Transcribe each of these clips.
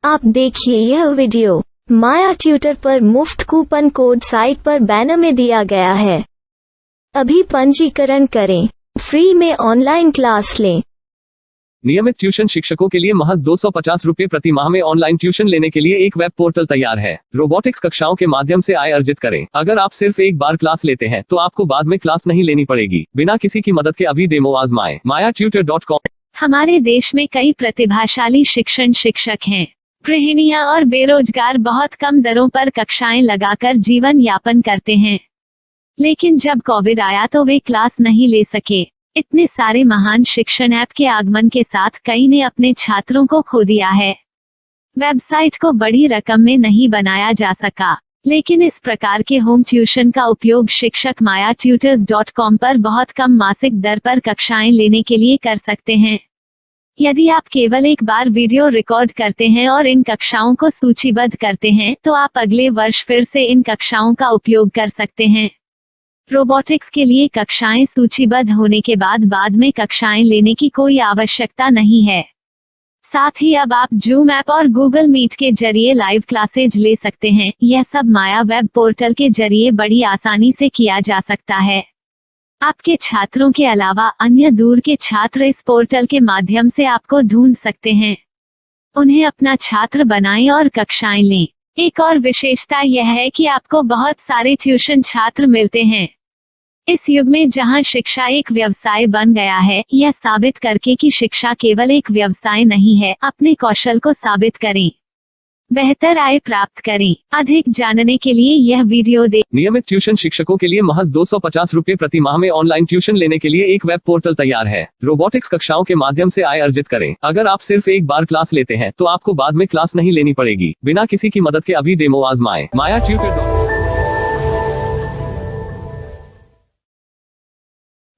आप देखिए यह वीडियो माया ट्यूटर पर मुफ्त कूपन कोड साइट पर बैनर में दिया गया है। अभी पंजीकरण करें, फ्री में ऑनलाइन क्लास लें। नियमित ट्यूशन शिक्षकों के लिए महज 250 रुपये प्रति माह में ऑनलाइन ट्यूशन लेने के लिए एक वेब पोर्टल तैयार है। रोबोटिक्स कक्षाओं के माध्यम से आय अर्जित करें। अगर आप सिर्फ एक बार क्लास लेते हैं तो आपको बाद में क्लास नहीं लेनी पड़ेगी। बिना किसी की मदद के अभी डेमो आजमाएं। mayaTutor.com। हमारे देश में कई प्रतिभाशाली शिक्षक हैं। गृहिणियां और बेरोजगार बहुत कम दरों पर कक्षाएं लगाकर जीवन यापन करते हैं, लेकिन जब कोविड आया तो वे क्लास नहीं ले सके। इतने सारे महान शिक्षण ऐप के आगमन के साथ कई ने अपने छात्रों को खो दिया है। वेबसाइट को बड़ी रकम में नहीं बनाया जा सका, लेकिन इस प्रकार के होम ट्यूशन का उपयोग शिक्षक mayaTutors.com पर बहुत कम मासिक दर पर कक्षाएं लेने के लिए कर सकते हैं। यदि आप केवल एक बार वीडियो रिकॉर्ड करते हैं और इन कक्षाओं को सूचीबद्ध करते हैं तो आप अगले वर्ष फिर से इन कक्षाओं का उपयोग कर सकते हैं। रोबोटिक्स के लिए कक्षाएं सूचीबद्ध होने के बाद में कक्षाएं लेने की कोई आवश्यकता नहीं है। साथ ही अब आप जूम ऐप और गूगल मीट के जरिए लाइव क्लासेज ले सकते हैं। यह सब माया वेब पोर्टल के जरिए बड़ी आसानी से किया जा सकता है। आपके छात्रों के अलावा अन्य दूर के छात्र इस पोर्टल के माध्यम से आपको ढूंढ सकते हैं। उन्हें अपना छात्र बनाएं और कक्षाएं लें। एक और विशेषता यह है कि आपको बहुत सारे ट्यूशन छात्र मिलते हैं। इस युग में जहां शिक्षा एक व्यवसाय बन गया है, यह साबित करके कि शिक्षा केवल एक व्यवसाय नहीं है, अपने कौशल को साबित करें, बेहतर आय प्राप्त करें। अधिक जानने के लिए यह वीडियो देखें। नियमित ट्यूशन शिक्षकों के लिए महज 250 रुपये प्रति माह में ऑनलाइन ट्यूशन लेने के लिए एक वेब पोर्टल तैयार है। रोबोटिक्स कक्षाओं के माध्यम से आय अर्जित करें। अगर आप सिर्फ एक बार क्लास लेते हैं तो आपको बाद में क्लास नहीं लेनी पड़ेगी। बिना किसी की मदद के अभी डेमो आजमाएं। mayaTutor।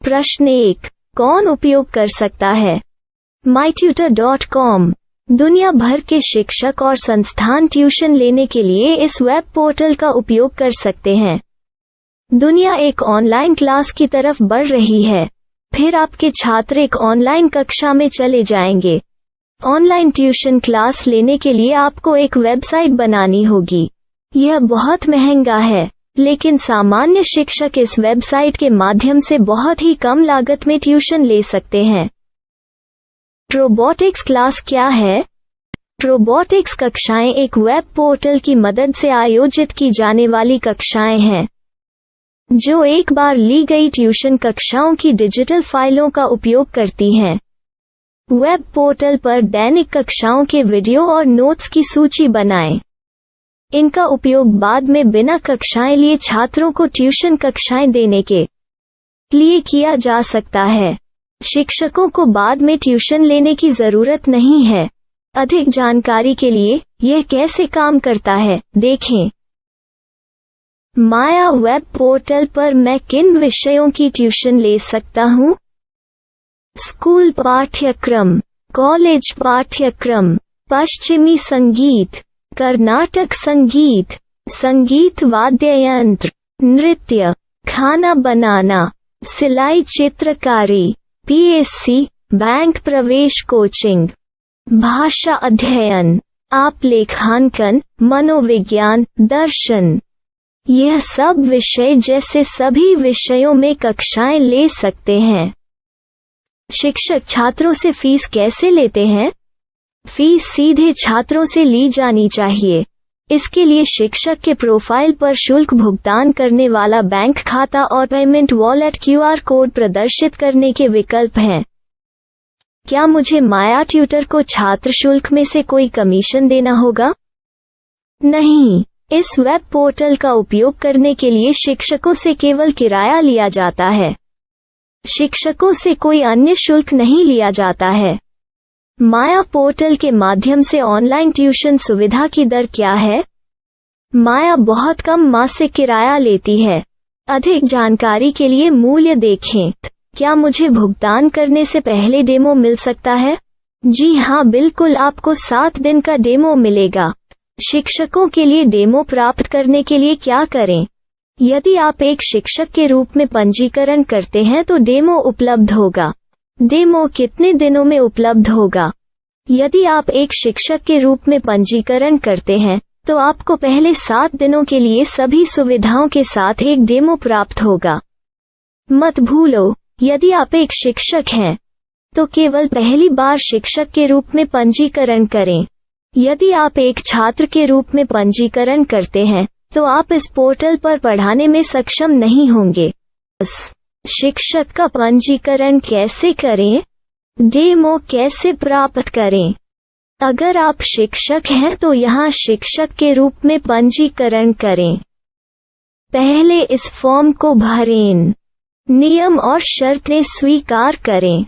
प्रश्न 1, कौन उपयोग कर सकता है? myTutor.com। दुनिया भर के शिक्षक और संस्थान ट्यूशन लेने के लिए इस वेब पोर्टल का उपयोग कर सकते हैं। दुनिया एक ऑनलाइन क्लास की तरफ बढ़ रही है। फिर आपके छात्र एक ऑनलाइन कक्षा में चले जाएंगे। ऑनलाइन ट्यूशन क्लास लेने के लिए आपको एक वेबसाइट बनानी होगी। यह बहुत महंगा है, लेकिन सामान्य शिक्षक इस वेबसाइट के माध्यम से बहुत ही कम लागत में ट्यूशन ले सकते हैं। रोबोटिक्स क्लास क्या है? रोबोटिक्स कक्षाएं एक वेब पोर्टल की मदद से आयोजित की जाने वाली कक्षाएं हैं, जो एक बार ली गई ट्यूशन कक्षाओं की डिजिटल फाइलों का उपयोग करती हैं। वेब पोर्टल पर दैनिक कक्षाओं के वीडियो और नोट्स की सूची बनाएं। इनका उपयोग बाद में बिना कक्षाएं लिए छात्रों को ट्यूशन कक्षाएं देने के लिए किया जा सकता है। शिक्षकों को बाद में ट्यूशन लेने की जरूरत नहीं है। अधिक जानकारी के लिए यह कैसे काम करता है, देखें। माया वेब पोर्टल पर मैं किन विषयों की ट्यूशन ले सकता हूँ? स्कूल पाठ्यक्रम, कॉलेज पाठ्यक्रम, पश्चिमी संगीत, कर्नाटक संगीत, संगीत वाद्य यंत्र, नृत्य, खाना बनाना, सिलाई चित्रकारी, PSC, बैंक प्रवेश कोचिंग, भाषा अध्ययन, आप लेखांकन, मनोविज्ञान, दर्शन। यह सब विषय जैसे सभी विषयों में कक्षाएं ले सकते हैं। शिक्षक छात्रों से फीस कैसे लेते हैं? फीस सीधे छात्रों से ली जानी चाहिए। इसके लिए शिक्षक के प्रोफाइल पर शुल्क भुगतान करने वाला बैंक खाता और पेमेंट वॉलेट QR कोड प्रदर्शित करने के विकल्प हैं। क्या मुझे माया ट्यूटर को छात्र शुल्क में से कोई कमीशन देना होगा? नहीं, इस वेब पोर्टल का उपयोग करने के लिए शिक्षकों से केवल किराया लिया जाता है। शिक्षकों से कोई अन्य शुल्क नहीं लिया जाता है। माया पोर्टल के माध्यम से ऑनलाइन ट्यूशन सुविधा की दर क्या है? माया बहुत कम मासिक किराया लेती है। अधिक जानकारी के लिए मूल्य देखें। क्या मुझे भुगतान करने से पहले डेमो मिल सकता है? जी हाँ, बिल्कुल, आपको 7 दिन का डेमो मिलेगा। शिक्षकों के लिए डेमो प्राप्त करने के लिए क्या करें? यदि आप एक शिक्षक के रूप में पंजीकरण करते हैं तो डेमो उपलब्ध होगा। डेमो कितने दिनों में उपलब्ध होगा? यदि आप एक शिक्षक के रूप में पंजीकरण करते हैं तो आपको पहले 7 दिनों के लिए सभी सुविधाओं के साथ एक डेमो प्राप्त होगा। मत भूलो, यदि आप एक शिक्षक हैं तो केवल पहली बार शिक्षक के रूप में पंजीकरण करें। यदि आप एक छात्र के रूप में पंजीकरण करते हैं तो आप इस पोर्टल पर पढ़ाने में सक्षम नहीं होंगे। शिक्षक का पंजीकरण कैसे करें? डेमो कैसे प्राप्त करें? अगर आप शिक्षक हैं तो यहाँ शिक्षक के रूप में पंजीकरण करें। पहले इस फॉर्म को भरें। नियम और शर्तें स्वीकार करें।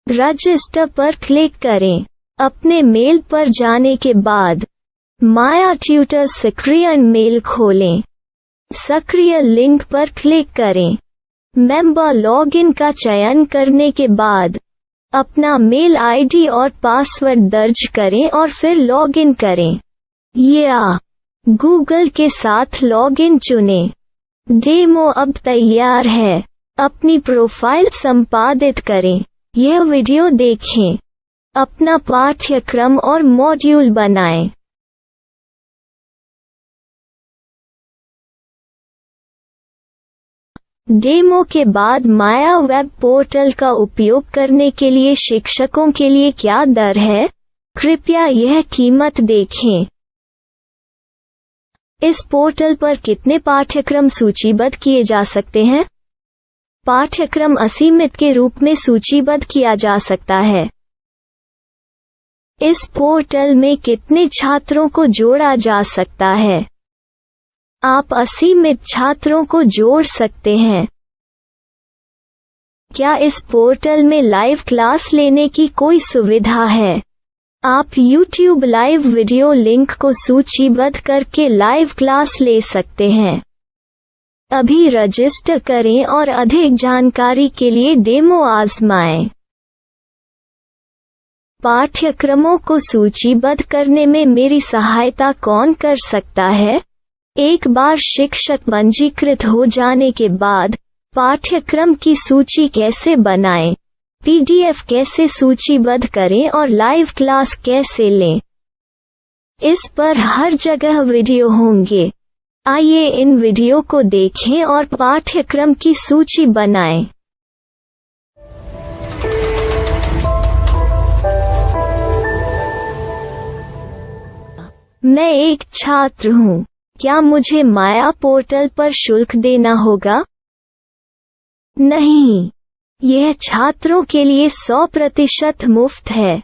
रजिस्टर पर क्लिक करें। अपने मेल पर जाने के बाद माया ट्यूटर सक्रिय मेल खोलें। सक्रिय लिंक पर क्लिक करें। मेंबर लॉगिन का चयन करने के बाद अपना मेल आईडी और पासवर्ड दर्ज करें और फिर लॉगिन करें या गूगल के साथ लॉगिन चुनें। डेमो अब तैयार है। अपनी प्रोफाइल संपादित करें। यह वीडियो देखें। अपना पाठ्यक्रम और मॉड्यूल बनाएं। डेमो के बाद माया वेब पोर्टल का उपयोग करने के लिए शिक्षकों के लिए क्या दर है? कृपया यह कीमत देखें। इस पोर्टल पर कितने पाठ्यक्रम सूचीबद्ध किए जा सकते हैं? पाठ्यक्रम असीमित के रूप में सूचीबद्ध किया जा सकता है। इस पोर्टल में कितने छात्रों को जोड़ा जा सकता है? आप असीमित छात्रों को जोड़ सकते हैं। क्या इस पोर्टल में लाइव क्लास लेने की कोई सुविधा है? आप YouTube लाइव वीडियो लिंक को सूचीबद्ध करके लाइव क्लास ले सकते हैं। अभी रजिस्टर करें और अधिक जानकारी के लिए डेमो आजमाएं। पाठ्यक्रमों को सूचीबद्ध करने में मेरी सहायता कौन कर सकता है? एक बार शिक्षक पंजीकृत हो जाने के बाद पाठ्यक्रम की सूची कैसे बनाएं, PDF कैसे सूचीबद्ध करें और लाइव क्लास कैसे लें, इस पर हर जगह वीडियो होंगे। आइए इन वीडियो को देखें और पाठ्यक्रम की सूची बनाएं। मैं एक छात्र हूँ। क्या मुझे माया पोर्टल पर शुल्क देना होगा? नहीं, यह छात्रों के लिए 100% मुफ्त है।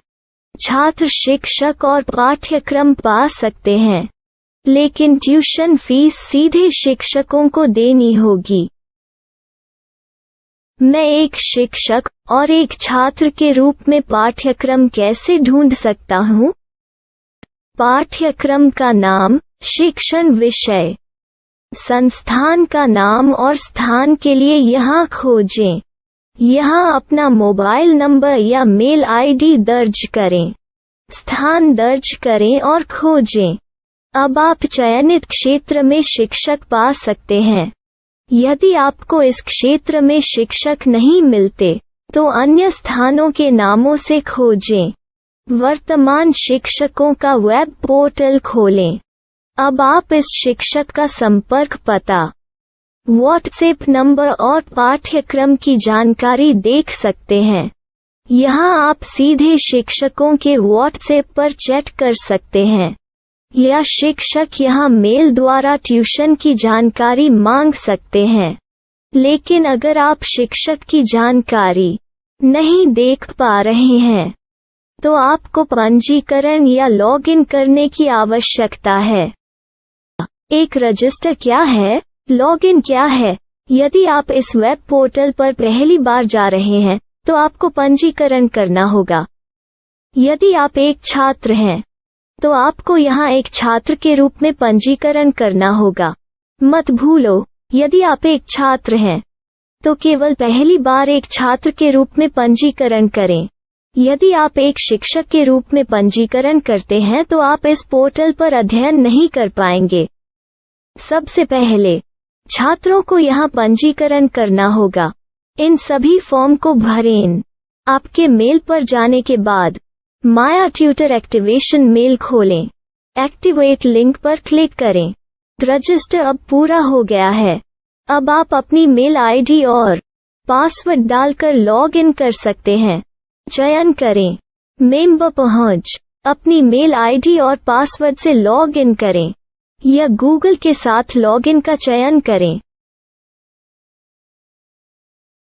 छात्र शिक्षक और पाठ्यक्रम पा सकते हैं, लेकिन ट्यूशन फीस सीधे शिक्षकों को देनी होगी। मैं एक शिक्षक और एक छात्र के रूप में पाठ्यक्रम कैसे ढूंढ सकता हूँ? पाठ्यक्रम का नाम, शिक्षण विषय, संस्थान का नाम और स्थान के लिए यहाँ खोजें। यहाँ अपना मोबाइल नंबर या मेल आईडी दर्ज करें। स्थान दर्ज करें और खोजें। अब आप चयनित क्षेत्र में शिक्षक पा सकते हैं। यदि आपको इस क्षेत्र में शिक्षक नहीं मिलते तो अन्य स्थानों के नामों से खोजें। वर्तमान शिक्षकों का वेब पोर्टल खोलें। अब आप इस शिक्षक का संपर्क पता, व्हाट्सएप नंबर और पाठ्यक्रम की जानकारी देख सकते हैं। यहाँ आप सीधे शिक्षकों के व्हाट्सएप पर चैट कर सकते हैं या शिक्षक यहाँ मेल द्वारा ट्यूशन की जानकारी मांग सकते हैं। लेकिन अगर आप शिक्षक की जानकारी नहीं देख पा रहे हैं तो आपको पंजीकरण या लॉगिन करने की आवश्यकता है। एक रजिस्टर क्या है? लॉगिन क्या है? यदि आप इस वेब पोर्टल पर पहली बार जा रहे हैं तो आपको पंजीकरण करना होगा। यदि आप एक छात्र हैं तो आपको यहाँ एक छात्र के रूप में पंजीकरण करना होगा। मत भूलो, यदि आप एक छात्र हैं तो केवल पहली बार एक छात्र के रूप में पंजीकरण करें। यदि आप एक शिक्षक के रूप में पंजीकरण करते हैं तो आप इस पोर्टल पर अध्ययन नहीं कर पाएंगे। सबसे पहले छात्रों को यहाँ पंजीकरण करना होगा। इन सभी फॉर्म को भरें। आपके मेल पर जाने के बाद माया ट्यूटर एक्टिवेशन मेल खोलें। एक्टिवेट लिंक पर क्लिक करें। रजिस्टर अब पूरा हो गया है। अब आप अपनी मेल आईडी और पासवर्ड डालकर लॉग इन कर सकते हैं। चयन करें मेंबर पहुंच। अपनी मेल आईडी और पासवर्ड से लॉग इन करें या गूगल के साथ लॉग इन का चयन करें।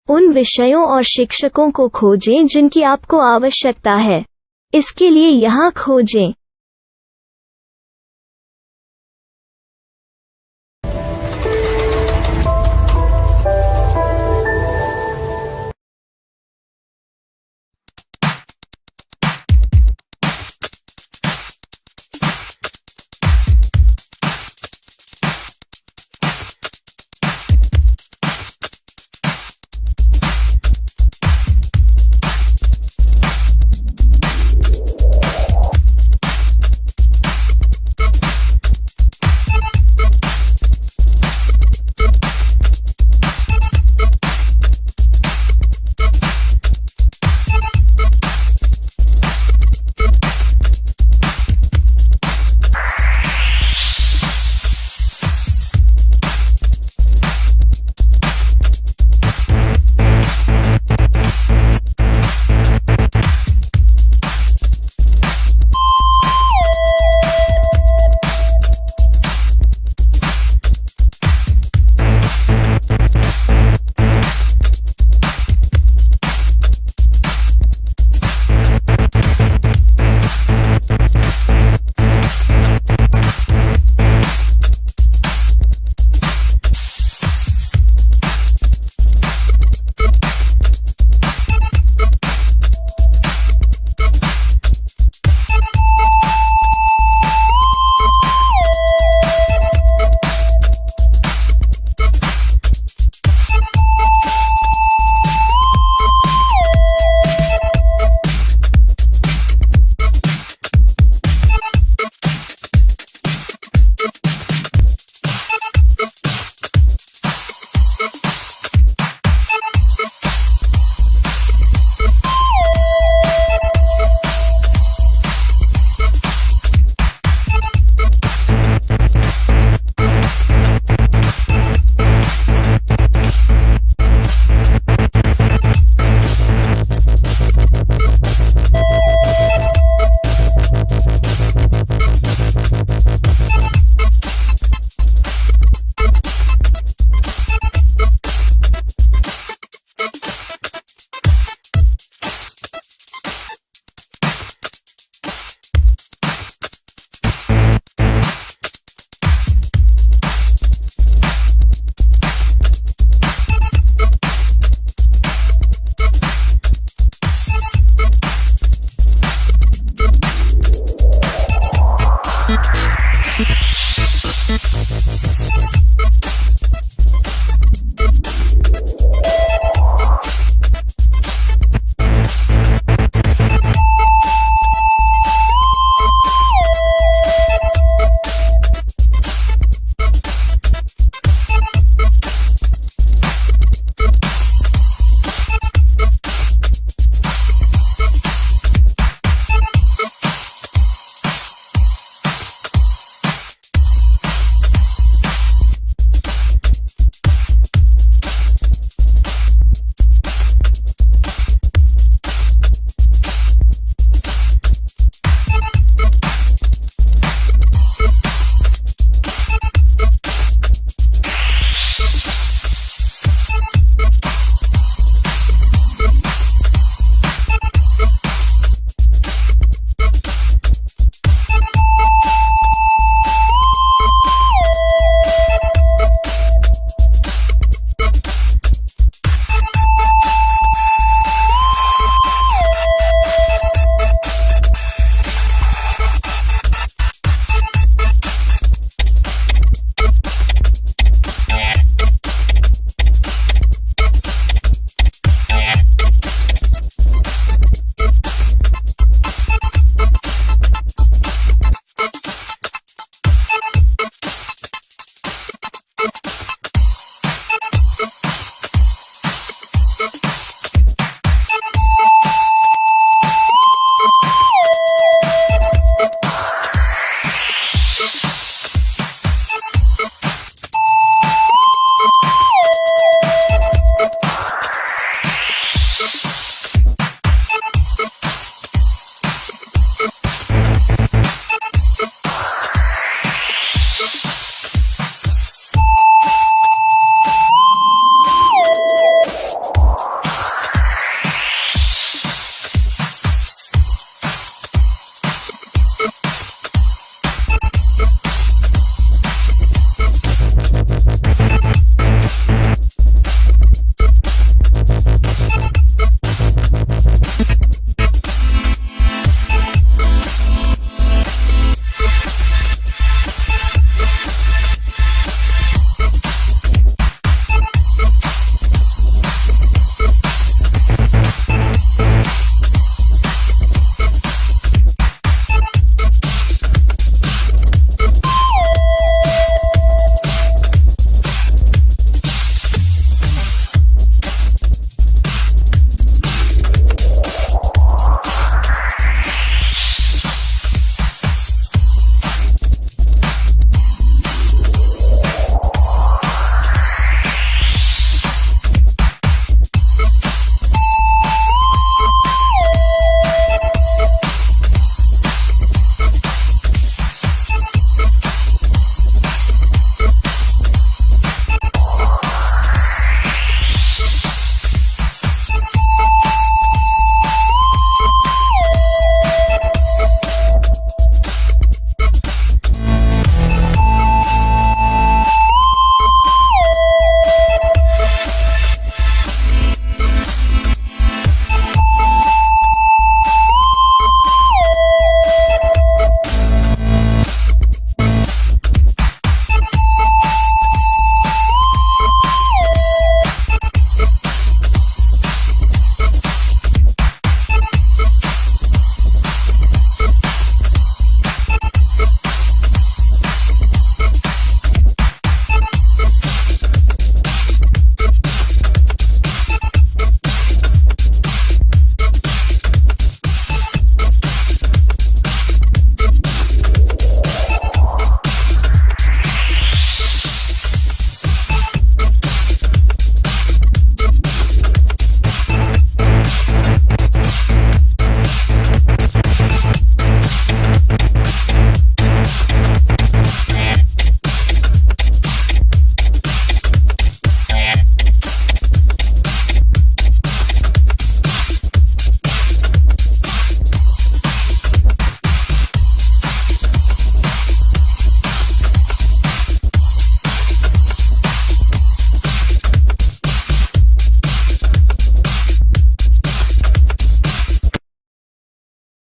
उन विषयों और शिक्षकों को खोजें जिनकी आपको आवश्यकता है। इसके लिए यहाँ खोजें।